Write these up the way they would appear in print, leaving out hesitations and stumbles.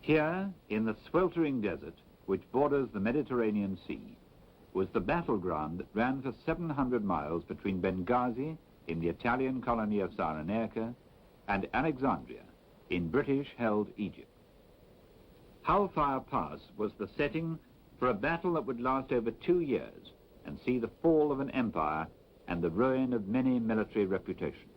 Here, in the sweltering desert, which borders the Mediterranean Sea, was the battleground that ran for 700 miles between Benghazi, in the Italian colony of Cyrenaica, and Alexandria, in British-held Egypt. Halfire Pass was the setting for a battle that would last over 2 years and see the fall of an empire and the ruin of many military reputations.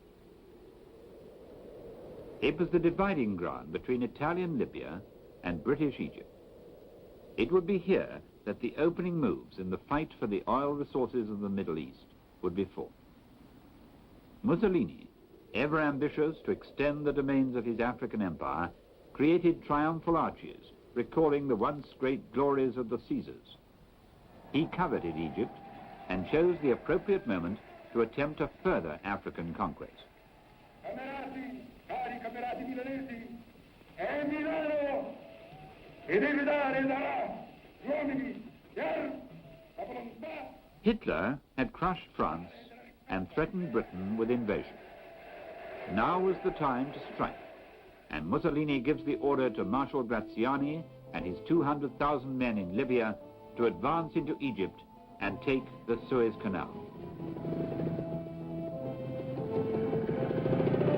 It was the dividing ground between Italian Libya and British Egypt. It would be here that the opening moves in the fight for the oil resources of the Middle East would be fought. Mussolini, ever ambitious to extend the domains of his African empire, created triumphal arches, recalling the once great glories of the Caesars. He coveted Egypt and chose the appropriate moment to attempt a further African conquest. Hitler had crushed France and threatened Britain with invasion. Now was the time to strike, and Mussolini gives the order to Marshal Graziani and his 200,000 men in Libya to advance into Egypt and take the Suez Canal.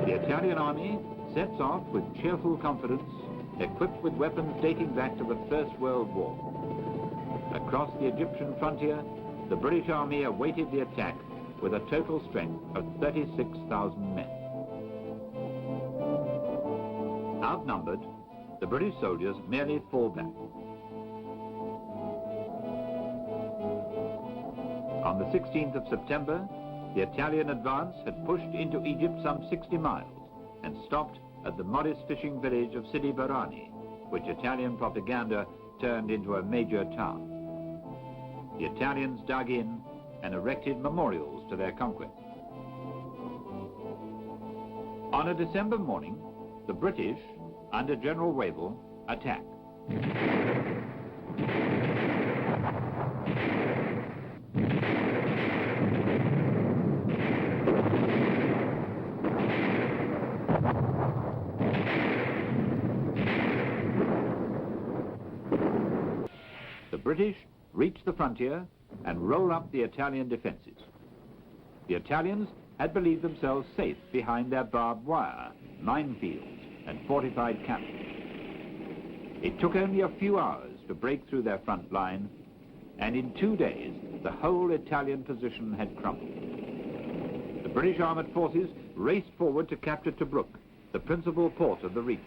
The Italian army sets off with cheerful confidence, equipped with weapons dating back to the First World War. Across the Egyptian frontier, the British army awaited the attack with a total strength of 36,000 men. Outnumbered, the British soldiers merely fall back. On the 16th of September, the Italian advance had pushed into Egypt some 60 miles and stopped at the modest fishing village of Sidi Barrani, which Italian propaganda turned into a major town. The Italians dug in and erected memorials to their conquest. On a December morning, the British, under General Wavell, attacked. The British reach the frontier and roll up the Italian defenses. The Italians had believed themselves safe behind their barbed wire, minefields, and fortified camps. It took only a few hours to break through their front line, and in 2 days, the whole Italian position had crumbled. The British armored forces raced forward to capture Tobruk, the principal port of the region.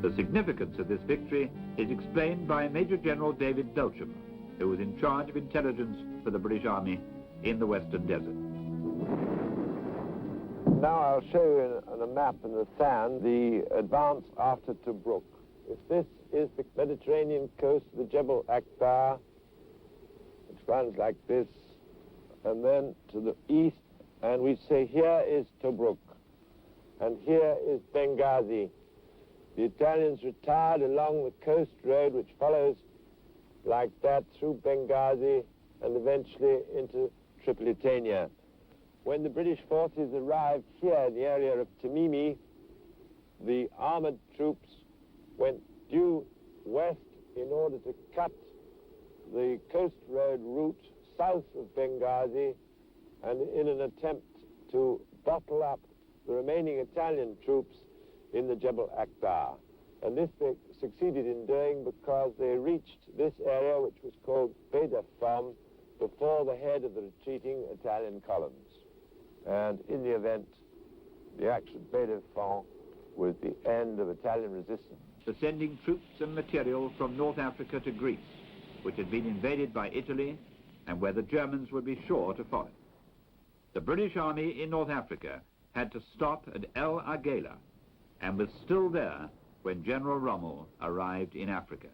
The significance of this victory is explained by Major General David Belcham, who was in charge of intelligence for the British Army in the Western Desert. Now I'll show you on a map in the sand the advance after Tobruk. If this is the Mediterranean coast of the Jebel Akbar, which runs like this, and then to the east, and we say here is Tobruk, and here is Benghazi. The Italians retired along the coast road which follows like that through Benghazi and eventually into Tripolitania. When the British forces arrived here in the area of Tamimi, the armored troops went due west in order to cut the coast road route south of Benghazi, and in an attempt to bottle up the remaining Italian troops in the Jebel Akbar. And this they succeeded in doing because they reached this area, which was called Bedafam, before the head of the retreating Italian columns. And in the event, the action at Bedafam was the end of Italian resistance. Sending troops and material from North Africa to Greece, which had been invaded by Italy and where the Germans would be sure to follow. The British army in North Africa had to stop at El Agheila and was still there when General Rommel arrived in Africa.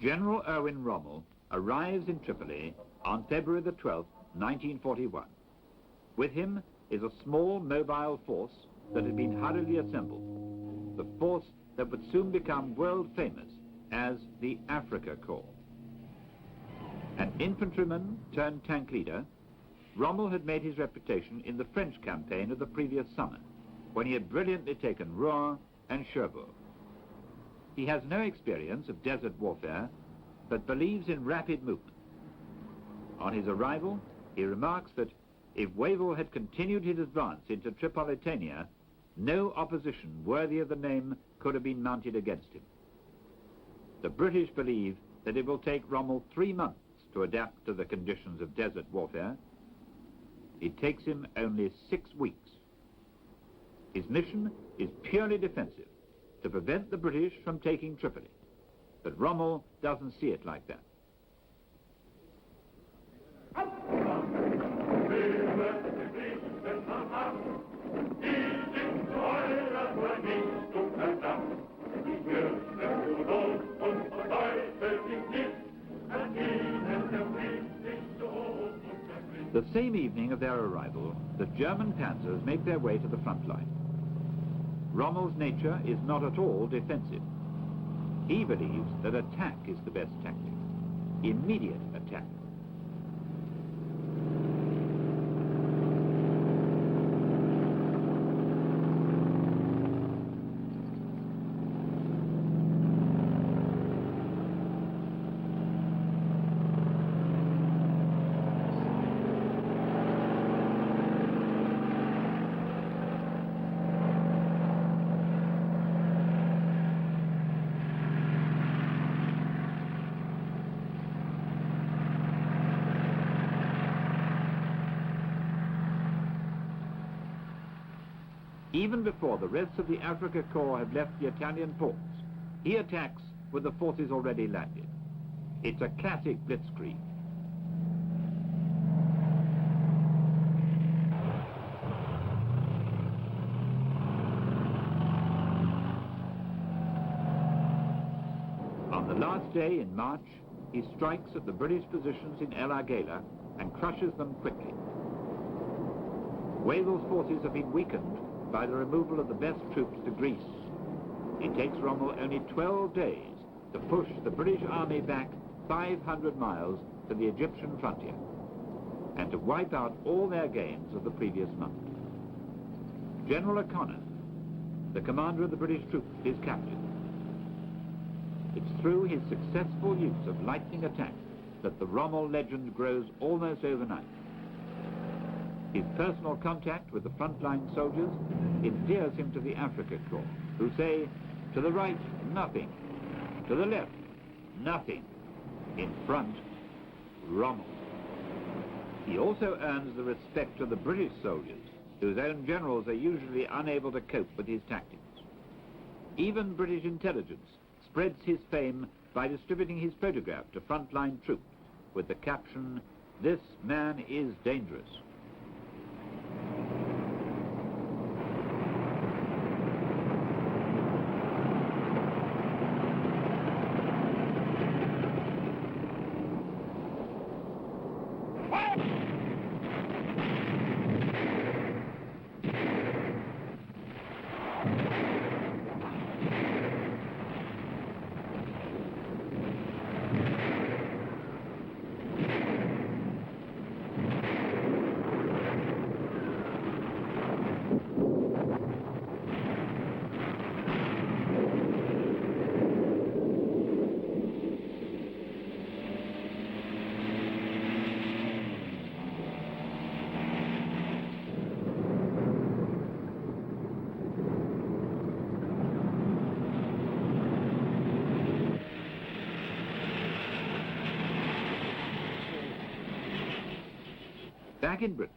General Erwin Rommel arrives in Tripoli on February the 12th, 1941. With him is a small mobile force that had been hurriedly assembled, the force that would soon become world famous as the Afrika Korps. An infantryman turned tank leader, Rommel had made his reputation in the French campaign of the previous summer, when he had brilliantly taken Rouen and Cherbourg. He has no experience of desert warfare, but believes in rapid movement. On his arrival, he remarks that if Wavell had continued his advance into Tripolitania, no opposition worthy of the name could have been mounted against him. The British believe that it will take Rommel 3 months to adapt to the conditions of desert warfare. It takes him only 6 weeks. His mission is purely defensive, to prevent the British from taking Tripoli. But Rommel doesn't see it like that. The same evening of their arrival, the German panzers make their way to the front line. Rommel's nature is not at all defensive. He believes that attack is the best tactic. Immediate attack. Even before the rest of the Afrika Korps have left the Italian ports, he attacks with the forces already landed. It's a classic blitzkrieg. On the last day in March, he strikes at the British positions in El Agheila and crushes them quickly. Wavell's forces have been weakened by the removal of the best troops to Greece. It takes Rommel only 12 days to push the British army back 500 miles to the Egyptian frontier and to wipe out all their gains of the previous month. General O'Connor, the commander of the British troops, is captured. It's through his successful use of lightning attack that the Rommel legend grows almost overnight. His personal contact with the frontline soldiers endears him to the Afrika Korps, who say, to the right, nothing. To the left, nothing. In front, Rommel. He also earns the respect of the British soldiers, whose own generals are usually unable to cope with his tactics. Even British intelligence spreads his fame by distributing his photograph to frontline troops with the caption, "This man is dangerous." Back in Britain,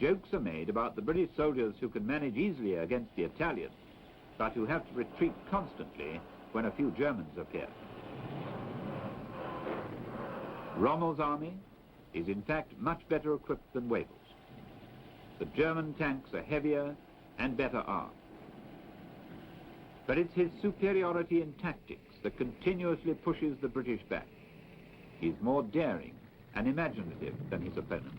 jokes are made about the British soldiers who can manage easily against the Italians, but who have to retreat constantly when a few Germans appear. Rommel's army is in fact much better equipped than Wavell's. The German tanks are heavier and better armed. But it's his superiority in tactics that continuously pushes the British back. He's more daring and imaginative than his opponents.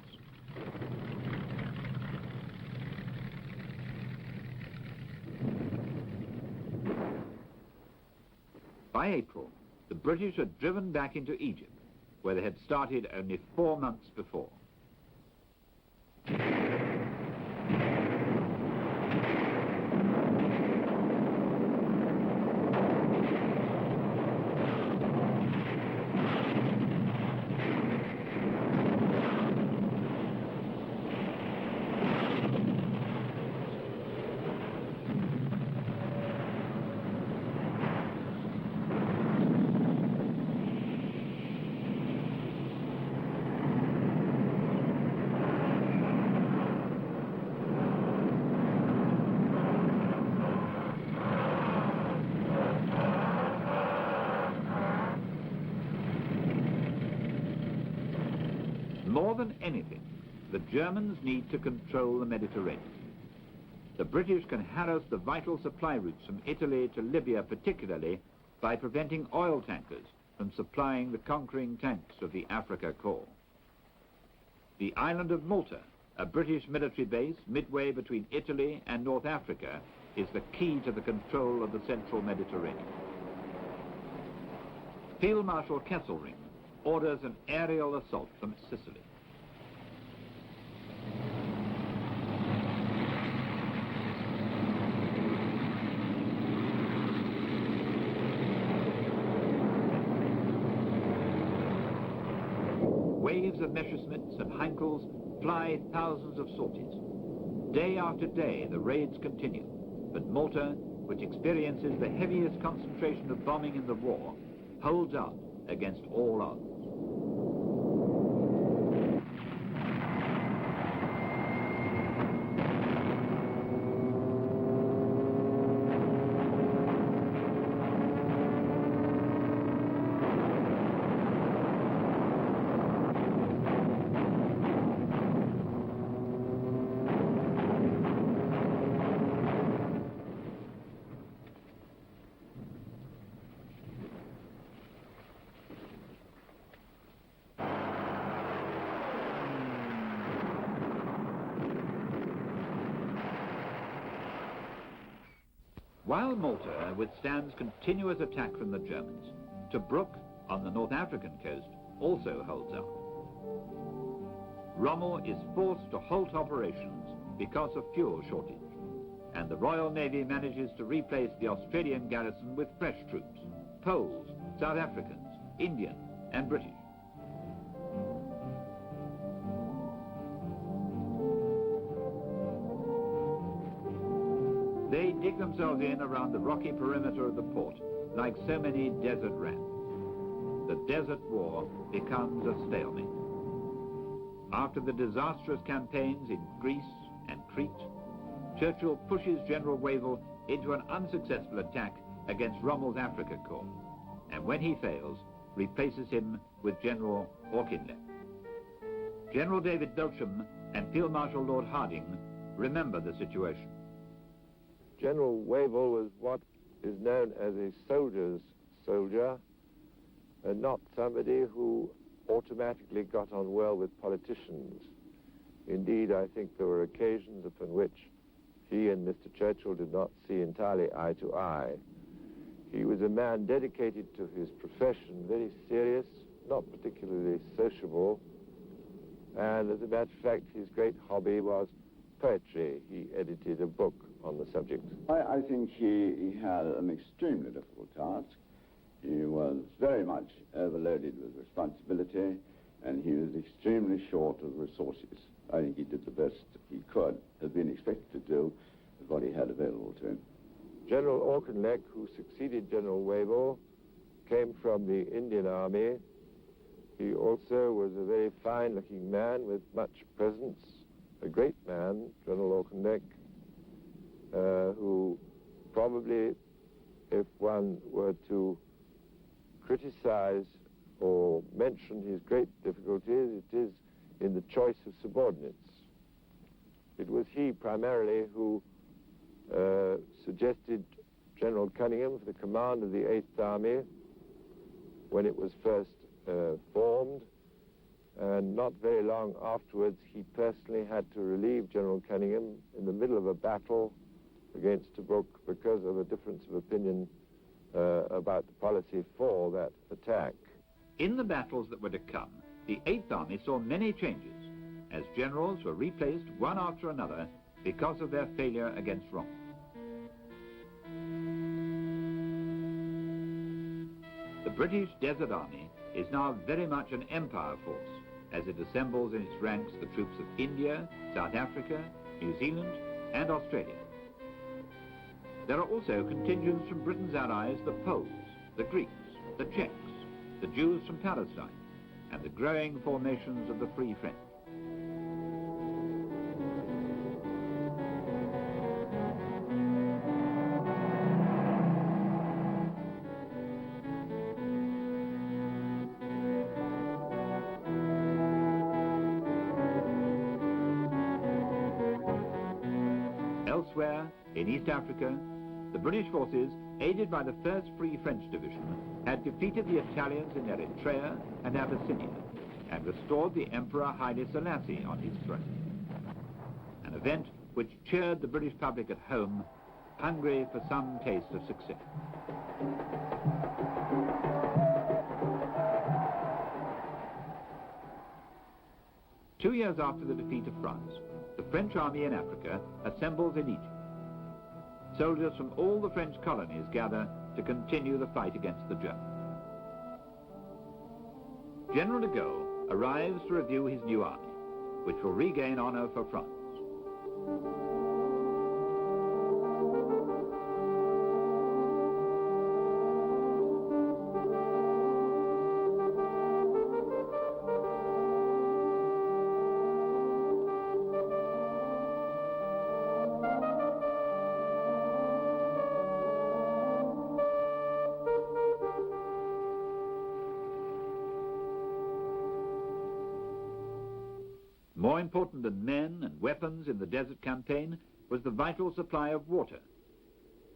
By April, the British had driven back into Egypt, where they had started only 4 months before. More than anything, the Germans need to control the Mediterranean. The British can harass the vital supply routes from Italy to Libya particularly by preventing oil tankers from supplying the conquering tanks of the Africa Corps. The island of Malta, a British military base midway between Italy and North Africa, is the key to the control of the central Mediterranean. Field Marshal Kesselring orders an aerial assault from Sicily. Waves of Messerschmitts and Heinkels fly thousands of sorties. Day after day, the raids continue, but Malta, which experiences the heaviest concentration of bombing in the war, holds out against all odds. While Malta withstands continuous attack from the Germans, Tobruk on the North African coast also holds out. Rommel is forced to halt operations because of fuel shortage, and the Royal Navy manages to replace the Australian garrison with fresh troops, Poles, South Africans, Indian, and British. They dig themselves in around the rocky perimeter of the port like so many desert rats. The desert war becomes a stalemate. After the disastrous campaigns in Greece and Crete, Churchill pushes General Wavell into an unsuccessful attack against Rommel's Africa Corps, and when he fails, replaces him with General Auchinleck. General David Belsham and Field Marshal Lord Harding remember the situation. General Wavell was what is known as a soldier's soldier, and not somebody who automatically got on well with politicians. Indeed, I think there were occasions upon which he and Mr. Churchill did not see entirely eye to eye. He was a man dedicated to his profession, very serious, not particularly sociable, and as a matter of fact, his great hobby was poetry. He edited a book on the subject. I think he had an extremely difficult task. He was very much overloaded with responsibility, and he was extremely short of resources. I think he did the best he could have been expected to do with what he had available to him. General Auchinleck, who succeeded General Wavell, came from the Indian Army. He also was a very fine-looking man with much presence, a great man, General Auchinleck, who probably, if one were to criticize or mention his great difficulties, it is in the choice of subordinates. It was he primarily who suggested General Cunningham for the command of the 8th Army when it was first formed, and not very long afterwards he personally had to relieve General Cunningham in the middle of a battle against Tobruk because of a difference of opinion about the policy for that attack. In the battles that were to come, the Eighth Army saw many changes, as generals were replaced one after another because of their failure against Rome. The British Desert Army is now very much an empire force, as it assembles in its ranks the troops of India, South Africa, New Zealand, and Australia. There are also contingents from Britain's allies, the Poles, the Greeks, the Czechs, the Jews from Palestine, and the growing formations of the Free French. Elsewhere, in East Africa, the British forces, aided by the 1st Free French Division, had defeated the Italians in Eritrea and Abyssinia and restored the Emperor Haile Selassie on his throne. An event which cheered the British public at home, hungry for some taste of success. Two years after the defeat of France, the French army in Africa assembles in Egypt. Soldiers from all the French colonies gather to continue the fight against the Germans. General de Gaulle arrives to review his new army, which will regain honor for France. More important than men and weapons in the desert campaign was the vital supply of water.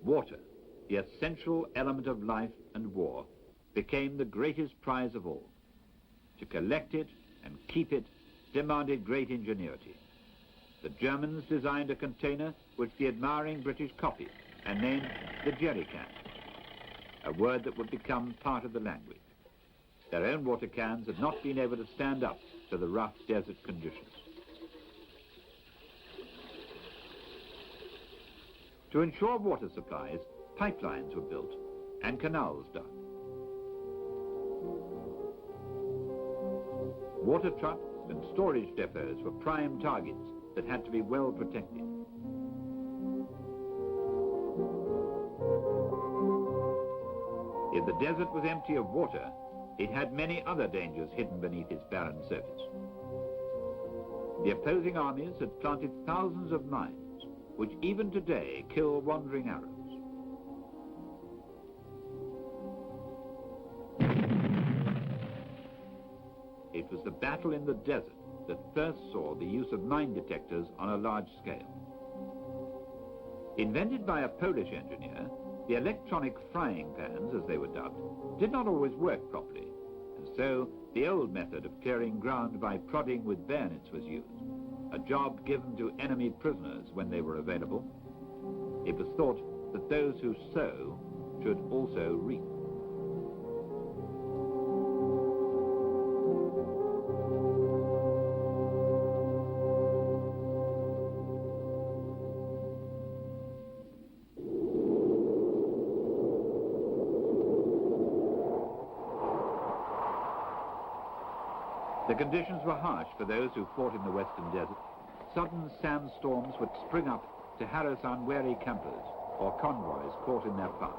Water, the essential element of life and war, became the greatest prize of all. To collect it and keep it demanded great ingenuity. The Germans designed a container which the admiring British copied and named the jerrycan, a word that would become part of the language. Their own water cans had not been able to stand up to the rough desert conditions. To ensure water supplies, pipelines were built and canals dug. Water trucks and storage depots were prime targets that had to be well protected. If the desert was empty of water, it had many other dangers hidden beneath its barren surface. The opposing armies had planted thousands of mines, which even today kill wandering Arabs. It was the battle in the desert that first saw the use of mine detectors on a large scale. Invented by a Polish engineer, the electronic frying pans, as they were dubbed, did not always work properly, and so the old method of clearing ground by prodding with bayonets was used, a job given to enemy prisoners when they were available. It was thought that those who sow should also reap. The conditions were harsh for those who fought in the western desert. Sudden sandstorms would spring up to harass unwary campers or convoys caught in their path.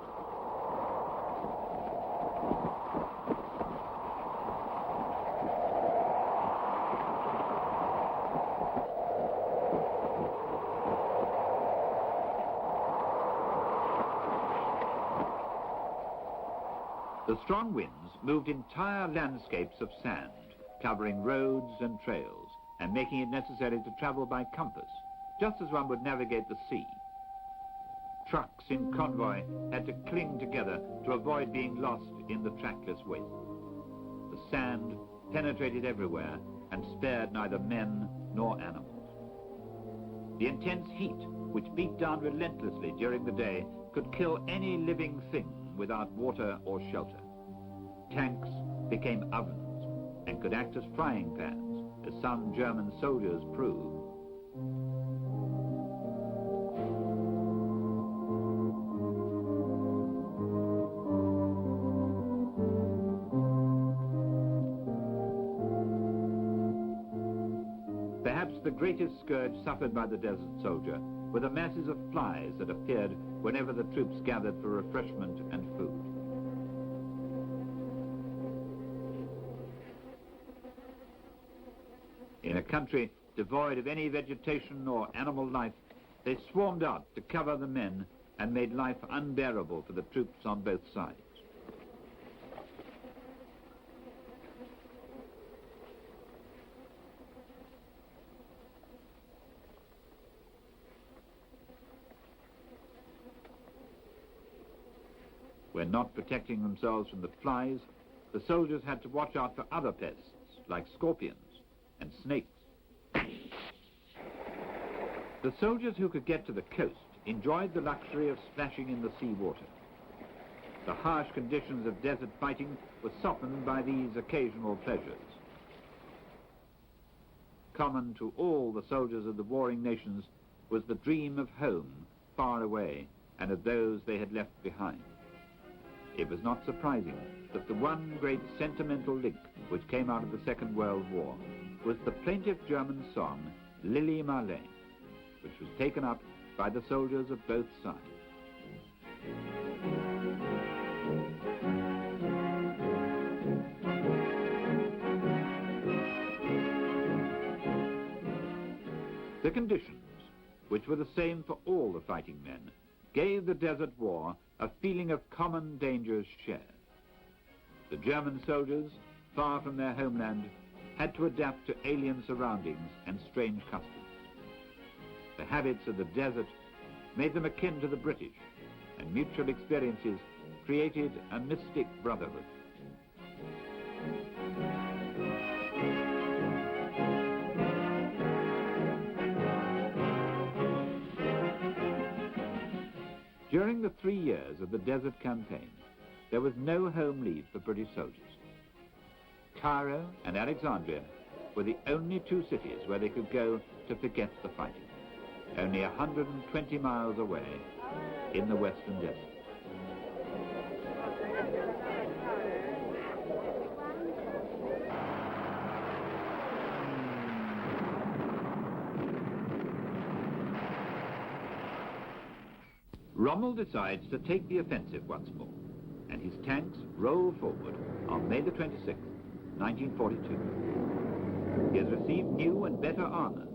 The strong winds moved entire landscapes of sand, covering roads and trails, and making it necessary to travel by compass, just as one would navigate the sea. Trucks in convoy had to cling together to avoid being lost in the trackless waste. The sand penetrated everywhere and spared neither men nor animals. The intense heat, which beat down relentlessly during the day, could kill any living thing without water or shelter. Tanks became ovens and could act as frying pans, as some German soldiers proved. Perhaps the greatest scourge suffered by the desert soldier were the masses of flies that appeared whenever the troops gathered for refreshment and food. In a country devoid of any vegetation or animal life, they swarmed out to cover the men and made life unbearable for the troops on both sides. When not protecting themselves from the flies, the soldiers had to watch out for other pests, like scorpions and snakes. The soldiers who could get to the coast enjoyed the luxury of splashing in the sea water. The harsh conditions of desert fighting were softened by these occasional pleasures. Common to all the soldiers of the warring nations was the dream of home far away and of those they had left behind. It was not surprising that the one great sentimental link which came out of the Second World War was the plaintive German song, Lili Marleen, which was taken up by the soldiers of both sides. The conditions, which were the same for all the fighting men, gave the Desert War a feeling of common dangers shared. The German soldiers, far from their homeland, had to adapt to alien surroundings and strange customs. The habits of the desert made them akin to the British, and mutual experiences created a mystic brotherhood. During the 3 years of the Desert Campaign, there was no home leave for British soldiers. Cairo and Alexandria were the only two cities where they could go to forget the fighting, only 120 miles away in the Western Desert. Rommel decides to take the offensive once more, and his tanks roll forward on May the 26th, 1942. He has received new and better armor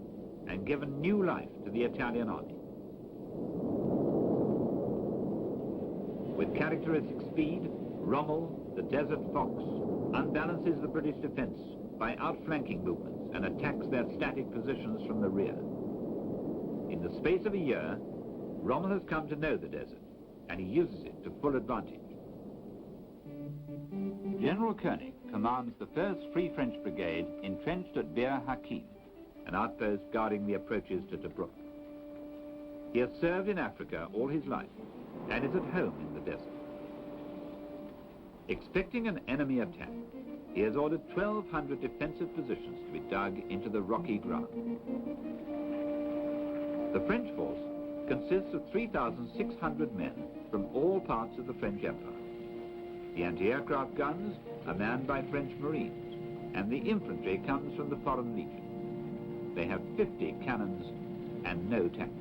and given new life to the Italian army. With characteristic speed, Rommel, the Desert Fox, unbalances the British defense by outflanking movements and attacks their static positions from the rear. In the space of a year, Rommel has come to know the desert, and he uses it to full advantage. General Koenig commands the 1st Free French Brigade entrenched at Bir Hakeim, an outpost guarding the approaches to Tobruk. He has served in Africa all his life and is at home in the desert. Expecting an enemy attack, he has ordered 1,200 defensive positions to be dug into the rocky ground. The French force consists of 3,600 men from all parts of the French Empire. The anti-aircraft guns are manned by French Marines, and the infantry comes from the Foreign Legion. They have 50 cannons and no tanks.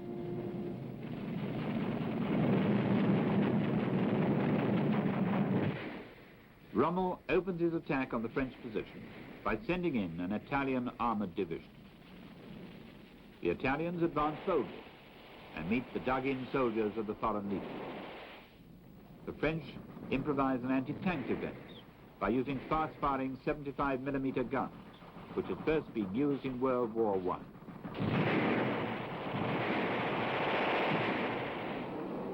Rommel opens his attack on the French position by sending in an Italian armored division. The Italians advance boldly and meet the dug-in soldiers of the Foreign Legion. The French improvise an anti-tank defense by using fast-firing 75mm guns, which had first been used in World War I.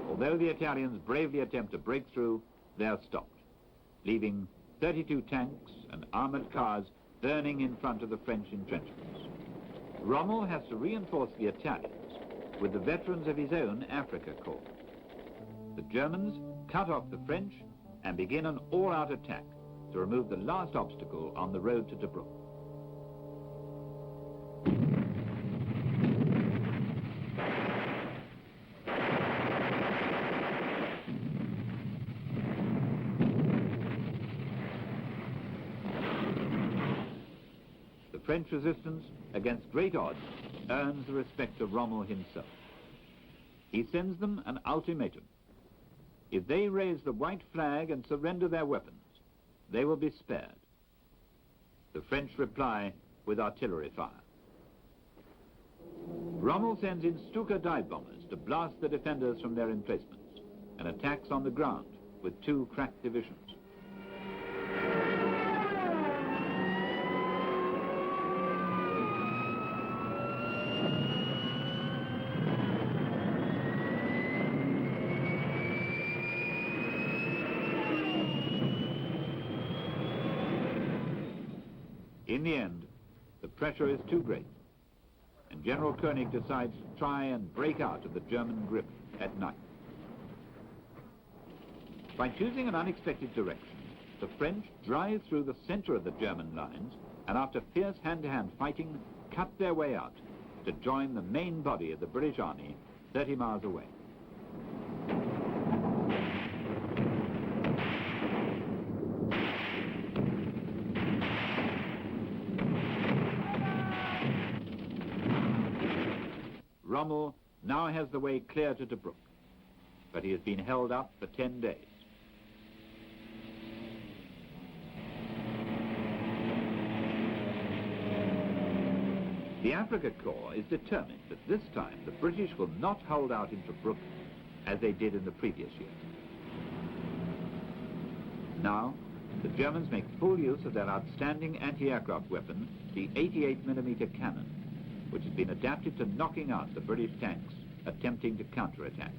Although the Italians bravely attempt to break through, they are stopped, leaving 32 tanks and armored cars burning in front of the French entrenchments. Rommel has to reinforce the Italians with the veterans of his own Africa Corps. The Germans cut off the French and begin an all-out attack to remove the last obstacle on the road to Tobruk. The French resistance, against great odds, earns the respect of Rommel himself. He sends them an ultimatum. If they raise the white flag and surrender their weapons, they will be spared. The French reply with artillery fire. Rommel sends in Stuka dive bombers to blast the defenders from their emplacements and attacks on the ground with 2 crack divisions. In the end, the pressure is too great, and General Koenig decides to try and break out of the German grip at night. By choosing an unexpected direction, the French drive through the center of the German lines and after fierce hand-to-hand fighting, cut their way out to join the main body of the British Army 30 miles away. Rommel now has the way clear to Tobruk, but he has been held up for 10 days. The Afrika Korps is determined that this time the British will not hold out in Tobruk as they did in the previous year. Now, the Germans make full use of their outstanding anti-aircraft weapon, the 88mm cannon, which has been adapted to knocking out the British tanks attempting to counterattack.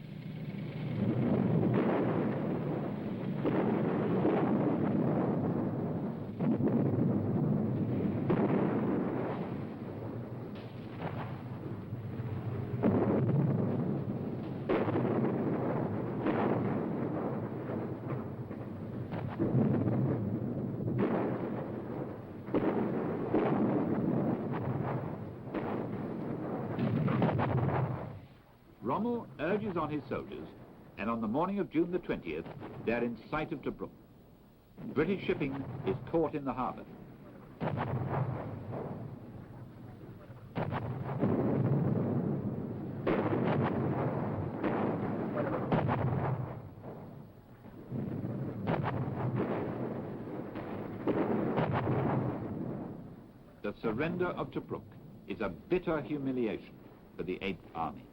Rommel urges on his soldiers, and on the morning of June the 20th, they're in sight of Tobruk. British shipping is caught in the harbour. The surrender of Tobruk is a bitter humiliation for the 8th Army.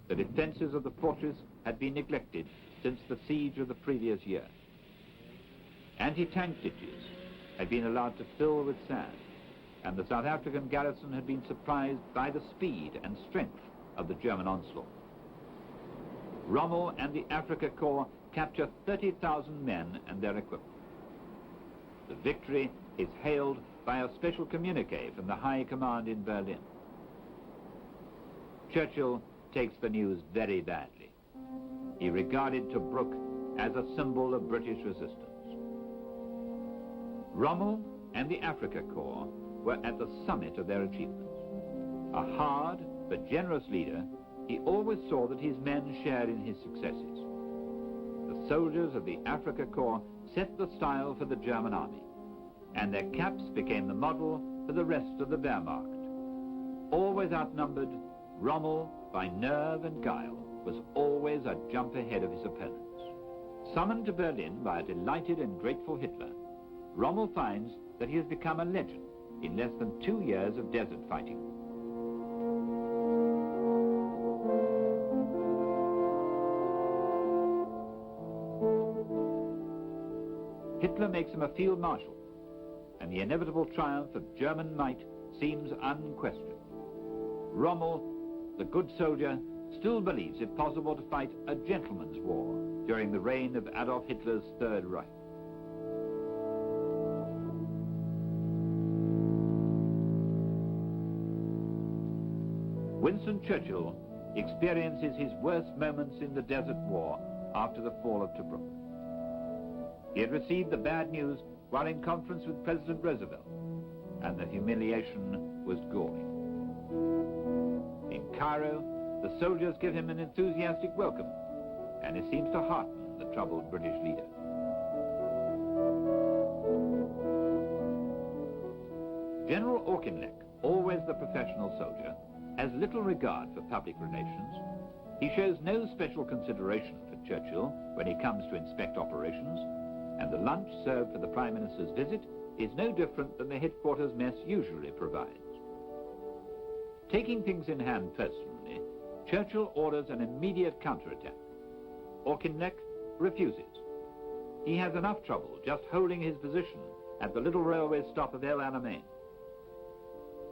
The defences of the fortress had been neglected since the siege of the previous year. Anti-tank ditches had been allowed to fill with sand, and the South African garrison had been surprised by the speed and strength of the German onslaught. Rommel and the Afrika Korps capture 30,000 men and their equipment. The victory is hailed by a special communique from the High Command in Berlin. Churchill takes the news very badly. He regarded Tobruk as a symbol of British resistance. Rommel and the Afrika Korps were at the summit of their achievements. A hard but generous leader, he always saw that his men shared in his successes. The soldiers of the Afrika Korps set the style for the German army, and their caps became the model for the rest of the Wehrmacht. Always outnumbered, Rommel, by nerve and guile, was always a jump ahead of his opponents. Summoned to Berlin by a delighted and grateful Hitler, Rommel finds that he has become a legend in less than 2 years of desert fighting. Hitler makes him a field marshal, and the inevitable triumph of German might seems unquestioned. Rommel, the good soldier, still believes it possible to fight a gentleman's war during the reign of Adolf Hitler's Third Reich. Winston Churchill experiences his worst moments in the Desert War after the fall of Tobruk. He had received the bad news while in conference with President Roosevelt, and the humiliation was galling. In Cairo, the soldiers give him an enthusiastic welcome, and it seems to hearten the troubled British leader. General Auchinleck, always the professional soldier, has little regard for public relations. He shows no special consideration for Churchill when he comes to inspect operations, and the lunch served for the Prime Minister's visit is no different than the headquarters mess usually provides. Taking things in hand personally, Churchill orders an immediate counterattack. Auchinleck refuses. He has enough trouble just holding his position at the little railway stop of El Alamein.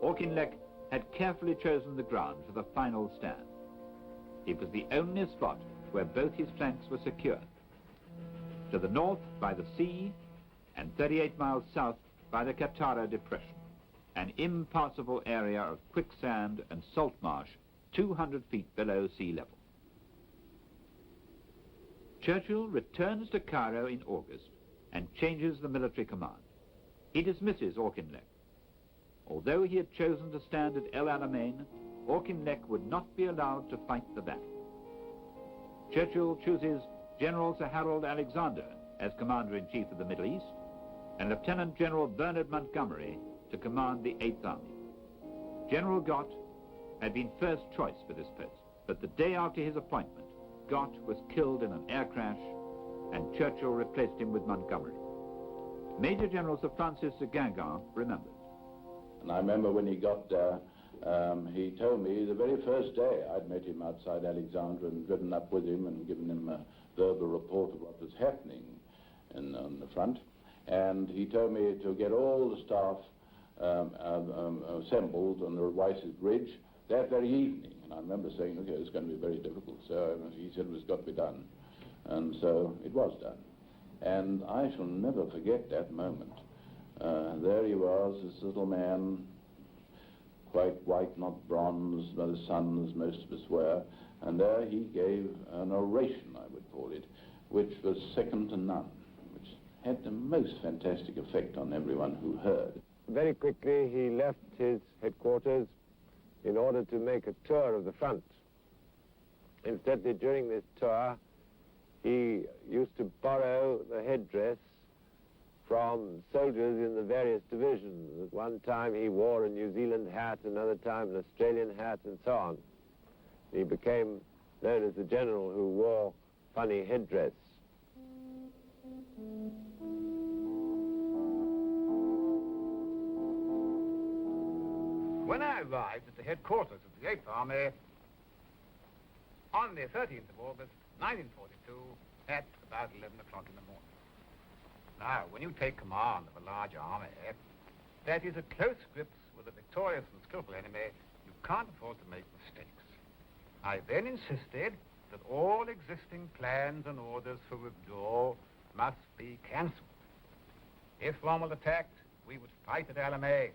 Auchinleck had carefully chosen the ground for the final stand. It was the only spot where both his flanks were secure. To the north by the sea, and 38 miles south by the Katara Depression, an impassable area of quicksand and salt marsh 200 feet below sea level. Churchill returns to Cairo in August and changes the military command. He dismisses Auchinleck. Although he had chosen to stand at El Alamein, Auchinleck would not be allowed to fight the battle. Churchill chooses General Sir Harold Alexander as Commander-in-Chief of the Middle East, and Lieutenant General Bernard Montgomery to command the 8th Army. General Gott had been first choice for this post, but the day after his appointment, Gott was killed in an air crash, and Churchill replaced him with Montgomery. Major General Sir Francis de Guingamp remembers. And I remember when he got there, he told me the very first day I'd met him outside Alexandria and driven up with him and given him a verbal report of what was happening on the front. And he told me to get all the staff assembled on the Wyses Bridge that very evening. And I remember saying, okay, it's going to be very difficult. So he said it was got to be done. And so it was done. And I shall never forget that moment. There he was, this little man, quite white, not bronze, by the sun, as most of us were. And there he gave an oration, I would call it, which was second to none, which had the most fantastic effect on everyone who heard. Very quickly, he left his headquarters in order to make a tour of the front. Incidentally, during this tour, he used to borrow the headdress from soldiers in the various divisions. At one time he wore a New Zealand hat, another time an Australian hat, and so on. He became known as the general who wore funny headdress. When I arrived at the headquarters of the 8th Army on the 13th of August, 1942, at about 11 o'clock in the morning. Now, when you take command of a large army that is at close grips with a victorious and skillful enemy, you can't afford to make mistakes. I then insisted that all existing plans and orders for withdrawal must be cancelled. If Rommel attacked, we would fight at Alamein.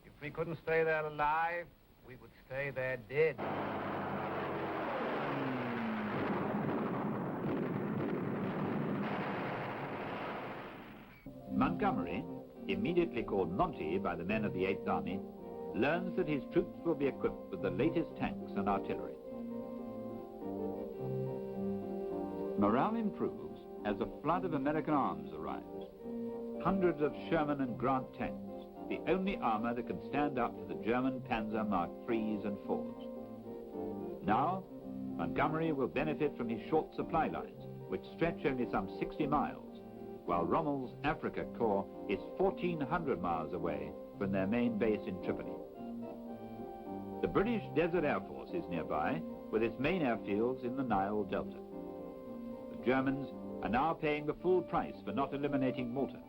If we couldn't stay there alive, we would stay there dead. Montgomery, immediately called Monty by the men of the 8th Army, learns that his troops will be equipped with the latest tanks and artillery. Morale improves as a flood of American arms arrives. Hundreds of Sherman and Grant tanks, the only armor that can stand up to the German Panzer Mark IIIs and IVs. Now, Montgomery will benefit from his short supply lines, which stretch only some 60 miles, while Rommel's Africa Corps is 1,400 miles away from their main base in Tripoli. The British Desert Air Force is nearby, with its main airfields in the Nile Delta. The Germans are now paying the full price for not eliminating Malta.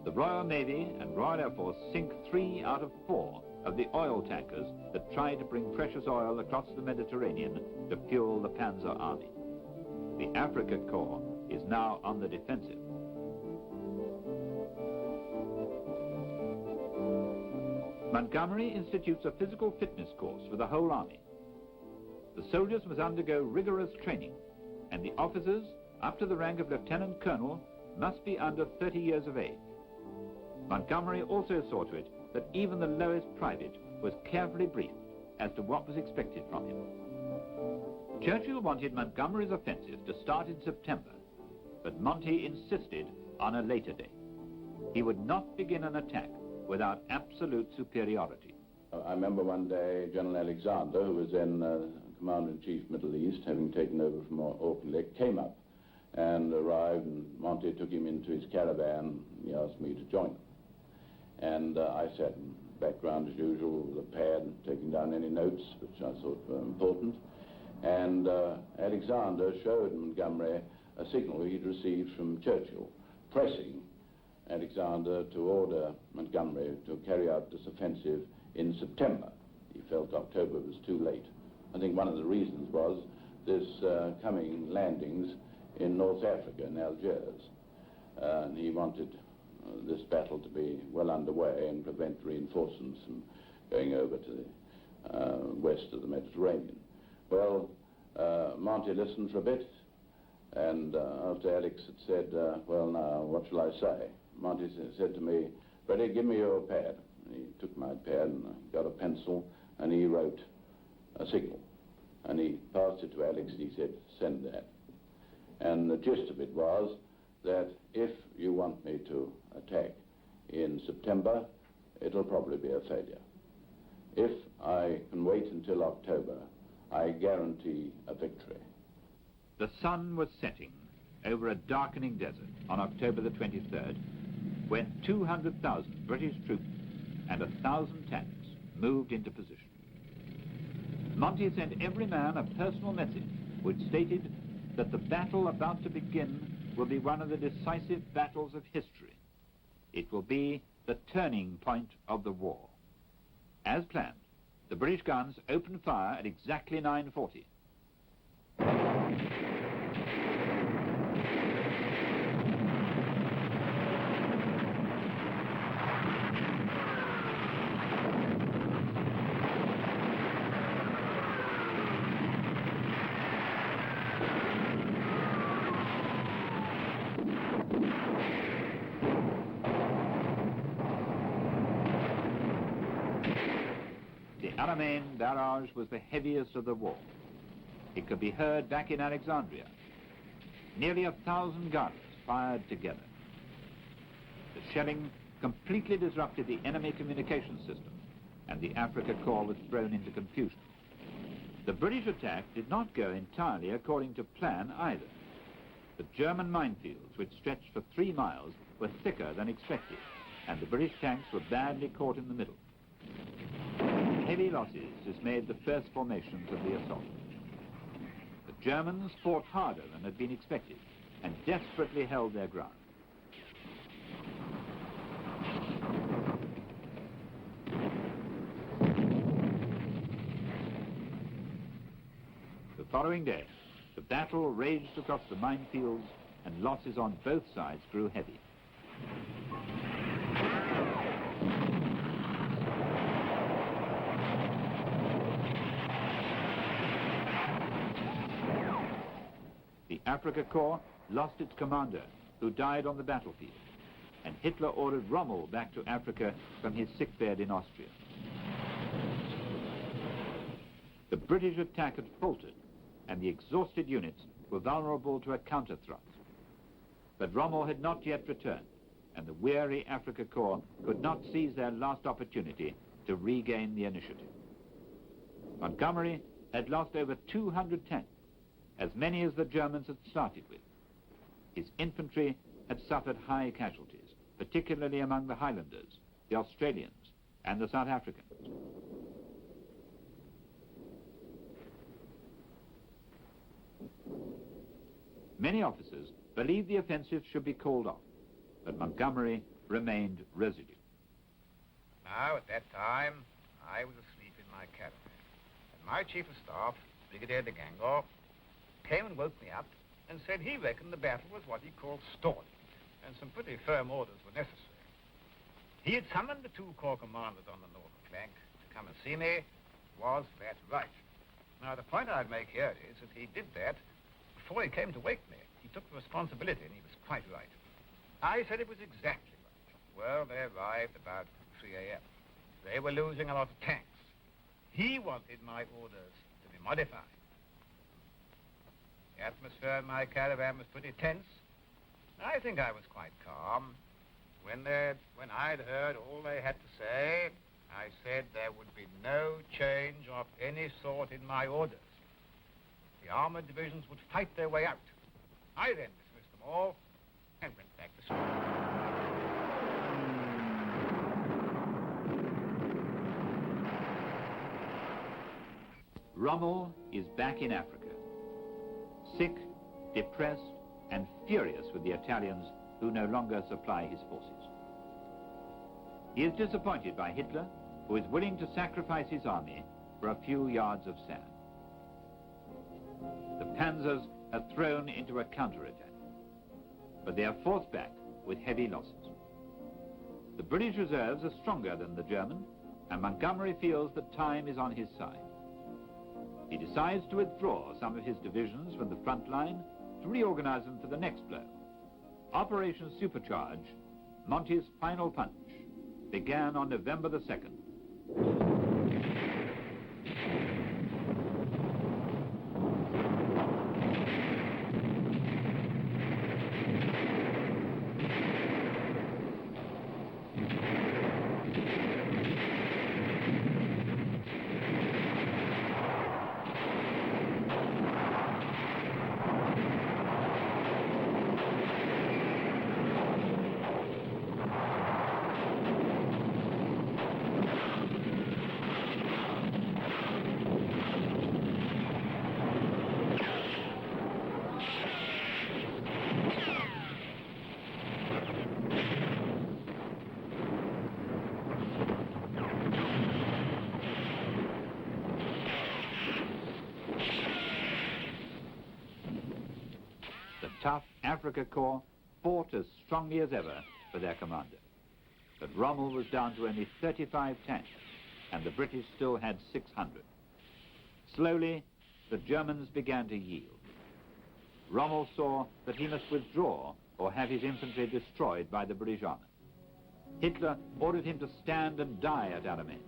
The Royal Navy and Royal Air Force sink 3 out of 4 of the oil tankers that try to bring precious oil across the Mediterranean to fuel the Panzer Army. The Africa Corps is now on the defensive. Montgomery institutes a physical fitness course for the whole army. The soldiers must undergo rigorous training, and the officers, up to the rank of lieutenant colonel, must be under 30 years of age. Montgomery also saw to it that even the lowest private was carefully briefed as to what was expected from him. Churchill wanted Montgomery's offensive to start in September, but Monty insisted on a later date. He would not begin an attack without absolute superiority. I remember one day General Alexander, who was then Commander-in-Chief Middle East, having taken over from Auchinleck, came up and arrived, and Monty took him into his caravan. He asked me to join them. And I sat in the background as usual with a pad, taking down any notes which I thought were important. And Alexander showed Montgomery a signal he'd received from Churchill, pressing Alexander to order Montgomery to carry out this offensive in September. He felt October was too late. I think one of the reasons was this coming landings in North Africa, in Algiers. And he wanted this battle to be well underway and prevent reinforcements from going over to the west of the Mediterranean. Well, Monty listened for a bit, and after Alex had said, well, now, what shall I say? Monty said to me, Freddie, give me your pad. And he took my pad and got a pencil, and he wrote a signal. And he passed it to Alex, and he said, send that. And the gist of it was that if you want me to attack in September, it'll probably be a failure. If I can wait until October, I guarantee a victory. The sun was setting over a darkening desert on October the 23rd, when 200,000 British troops and 1,000 tanks moved into position. Monty sent every man a personal message which stated that the battle about to begin will be one of the decisive battles of history. It will be the turning point of the war. As planned, the British guns opened fire at exactly 9:40. The Alamein barrage was the heaviest of the war. It could be heard back in Alexandria. Nearly 1,000 guns fired together. The shelling completely disrupted the enemy communication system, and the Afrika Korps was thrown into confusion. The British attack did not go entirely according to plan either. The German minefields, which stretched for 3 miles, were thicker than expected, and the British tanks were badly caught in the middle. Heavy losses dismayed the first formations of the assault. The Germans fought harder than had been expected and desperately held their ground. The following day, the battle raged across the minefields and losses on both sides grew heavy. The Afrika Korps lost its commander, who died on the battlefield, and Hitler ordered Rommel back to Africa from his sickbed in Austria. The British attack had faltered, and the exhausted units were vulnerable to a counter-thrust. But Rommel had not yet returned, and the weary Afrika Korps could not seize their last opportunity to regain the initiative. Montgomery had lost over 200 tanks, as many as the Germans had started with. His infantry had suffered high casualties, particularly among the Highlanders, the Australians, and the South Africans. Many officers believed the offensive should be called off, but Montgomery remained resolute. Now, at that time, I was asleep in my caravan, and my chief of staff, Brigadier de Gangor, came and woke me up and said he reckoned the battle was what he called stalling, and some pretty firm orders were necessary. He had summoned the 2 corps commanders on the northern flank to come and see me. Was that right? Now, the point I'd make here is that he did that before he came to wake me, he took the responsibility, and he was quite right. I said it was exactly right. Well, they arrived about 3 a.m. They were losing a lot of tanks. He wanted my orders to be modified. The atmosphere in my caravan was pretty tense. I think I was quite calm. When I'd heard all they had to say, I said there would be no change of any sort in my orders. The armored divisions would fight their way out. I then dismissed them all and went back to sleep. Rommel is back in Africa, sick, depressed, and furious with the Italians who no longer supply his forces. He is disappointed by Hitler, who is willing to sacrifice his army for a few yards of sand. The panzers are thrown into a counterattack, but they are forced back with heavy losses. The British reserves are stronger than the German, and Montgomery feels that time is on his side. He decides to withdraw some of his divisions from the front line to reorganize them for the next blow. Operation Supercharge, Monty's final punch, began on November the 2nd. Tough Africa Corps fought as strongly as ever for their commander. But Rommel was down to only 35 tanks, and the British still had 600. Slowly, the Germans began to yield. Rommel saw that he must withdraw or have his infantry destroyed by the British army. Hitler ordered him to stand and die at Alamein,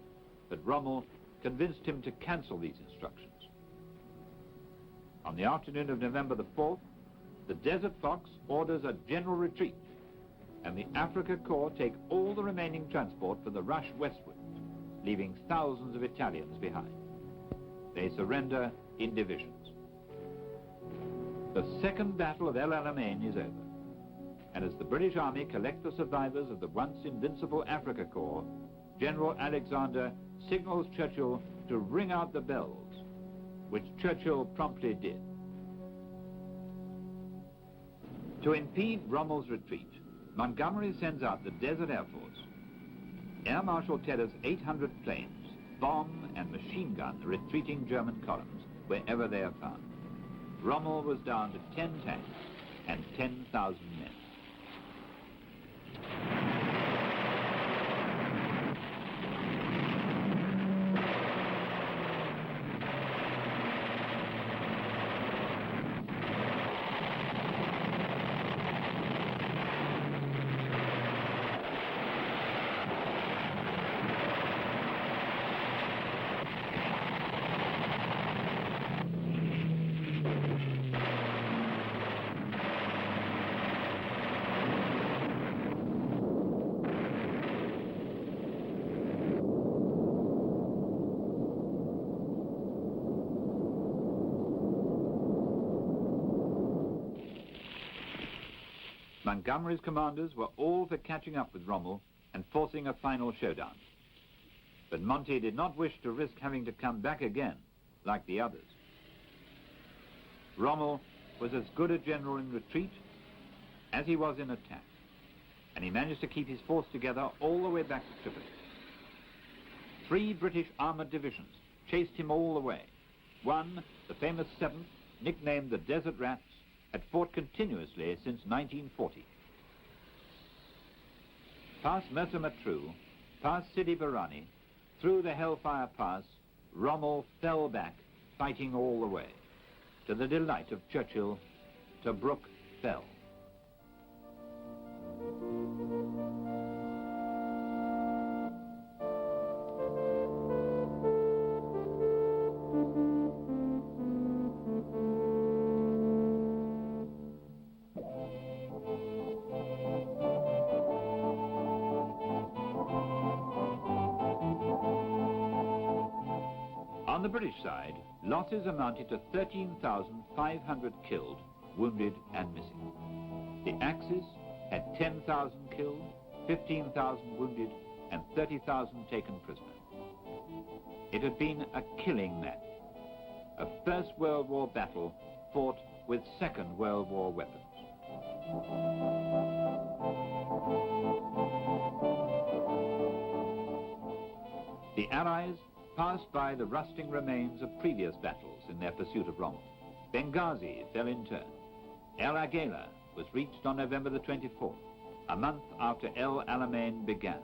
but Rommel convinced him to cancel these instructions. On the afternoon of November the 4th, the Desert Fox orders a general retreat, and the Africa Corps take all the remaining transport for the rush westward, leaving thousands of Italians behind. They surrender in divisions. The Second Battle of El Alamein is over, and as the British Army collect the survivors of the once invincible Africa Corps, General Alexander signals Churchill to ring out the bells, which Churchill promptly did. To impede Rommel's retreat, Montgomery sends out the Desert Air Force. Air Marshal Teller's 800 planes bomb and machine gun the retreating German columns wherever they are found. Rommel was down to 10 tanks and 10,000 men. Montgomery's commanders were all for catching up with Rommel and forcing a final showdown. But Monty did not wish to risk having to come back again, like the others. Rommel was as good a general in retreat as he was in attack, and he managed to keep his force together all the way back to Tripoli. 3 British armored divisions chased him all the way. One, the famous 7th, nicknamed the Desert Rats, had fought continuously since 1940. Past Mersa Matruh, past Sidi Barrani, through the Hellfire Pass, Rommel fell back, fighting all the way. to the delight of Churchill, Tobruk fell. On the British side, losses amounted to 13,500 killed, wounded and missing. The Axis had 10,000 killed, 15,000 wounded and 30,000 taken prisoner. It had been a killing match, a First World War battle fought with Second World War weapons. The Allies passed by the rusting remains of previous battles in their pursuit of Rommel. Benghazi fell in turn. El Agheila was reached on November the 24th, a month after El Alamein began.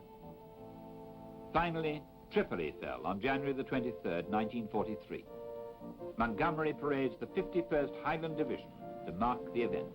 Finally, Tripoli fell on January the 23rd, 1943. Montgomery parades the 51st Highland Division to mark the event.